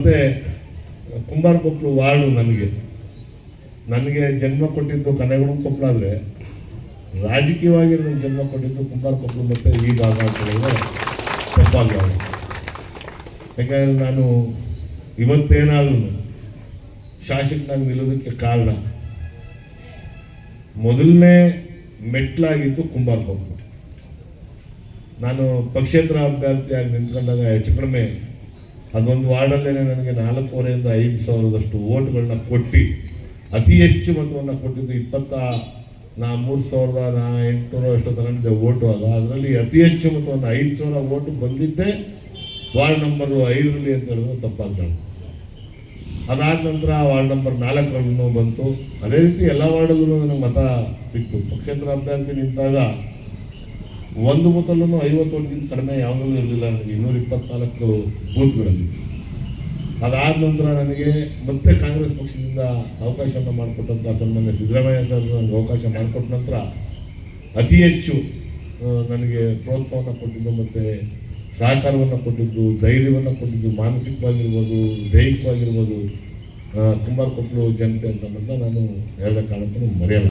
ಮತ್ತೆ ಕುಂಬಾರಕೊಪ್ಪಲು ವಾರ್ಡು ನನಗೆ ಜನ್ಮ ಕೊಟ್ಟಿದ್ದು ಕನಗಣ ಕೊಪ್ಪಳ ಆದರೆ ರಾಜಕೀಯವಾಗಿ ನನಗೆ ಜನ್ಮ ಕೊಟ್ಟಿದ್ದು ಕುಂಬಾರಕೊಪ್ಪಲು ಮತ್ತು ಈ ಭಾಗ ಅಂತ ಹೇಳಿದ್ರೆ ತಪ್ಪಾಗಲ್ಲ. ಯಾಕಂದರೆ ನಾನು ಇವತ್ತೇನಾದ್ರೂ ಶಾಸಕನಾಗಿ ನಿಲ್ಲೋದಕ್ಕೆ ಕಾರಣ ಮೊದಲನೇ ಮೆಟ್ಲಾಗಿದ್ದು ಕುಂಬಾರಕೊಪ್ಪಲು. ನಾನು ಪಕ್ಷೇತರ ಅಭ್ಯರ್ಥಿಯಾಗಿ ನಿಂತ್ಕೊಂಡಾಗ ಹೆಚ್ಚು ಕಡಿಮೆ ಅದೊಂದು ವಾರ್ಡಲ್ಲೇ ನನಗೆ 4,500ರಿಂದ 5,000 ಓಟ್ಗಳನ್ನ ಕೊಟ್ಟು ಅತಿ ಹೆಚ್ಚು ಮತವನ್ನು ಕೊಟ್ಟಿದ್ದು 3,800 ಅಷ್ಟು ತಗೊಂಡಿದ್ದೆ ಓಟು. ಅದರಲ್ಲಿ ಅತಿ ಹೆಚ್ಚು ಮತವನ್ನು 5,000 ಓಟು ಬಂದಿದ್ದೆ ವಾರ್ಡ್ ನಂಬರ್ 5ರಲ್ಲಿ ಅಂತ ಹೇಳಿದ್ರೆ ತಪ್ಪಾಗ್ತದೆ. ಅದಾದ ನಂತರ ವಾರ್ಡ್ ನಂಬರ್ 4ರಲ್ಲೂ ಬಂತು. ಅದೇ ರೀತಿ ಎಲ್ಲ ವಾರ್ಡಲ್ಲೂ ನನಗೆ ಮತ ಸಿಕ್ತು. ಪಕ್ಷೇತರ ಅಭ್ಯರ್ಥಿ ನಿಂತಾಗ ಒಂದು ಬೂತಲ್ಲೂ 50 ಓಟ್ಗಿಂತ ಕಡಿಮೆ ಯಾವುದೂ ಇರಲಿಲ್ಲ ನನಗೆ 224 ಬೂತ್ಗಳಲ್ಲಿ. ಅದಾದ ನಂತರ ನನಗೆ ಮತ್ತೆ ಕಾಂಗ್ರೆಸ್ ಪಕ್ಷದಿಂದ ಅವಕಾಶವನ್ನು ಮಾಡಿಕೊಟ್ಟಂಥ ಸನ್ಮಾನ್ಯ ಸಿದ್ದರಾಮಯ್ಯ ಸರ್ ನನಗೆ ಅವಕಾಶ ಮಾಡಿಕೊಟ್ಟ ನಂತರ ಅತಿ ಹೆಚ್ಚು ನನಗೆ ಪ್ರೋತ್ಸಾಹವನ್ನು ಕೊಟ್ಟಿದ್ದು ಮತ್ತು ಸಹಕಾರವನ್ನು ಕೊಟ್ಟಿದ್ದು, ಧೈರ್ಯವನ್ನು ಕೊಟ್ಟಿದ್ದು, ಮಾನಸಿಕವಾಗಿರ್ಬೋದು, ದೈಹಿಕವಾಗಿರ್ಬೋದು ಕುಂಬಾರಕೊಪ್ಪಲು ಜನತೆ ಅಂತ ನಾನು ಹೇಳೋ ಕಾರಣಕ್ಕೂ ಮರೆಯಲ್ಲ.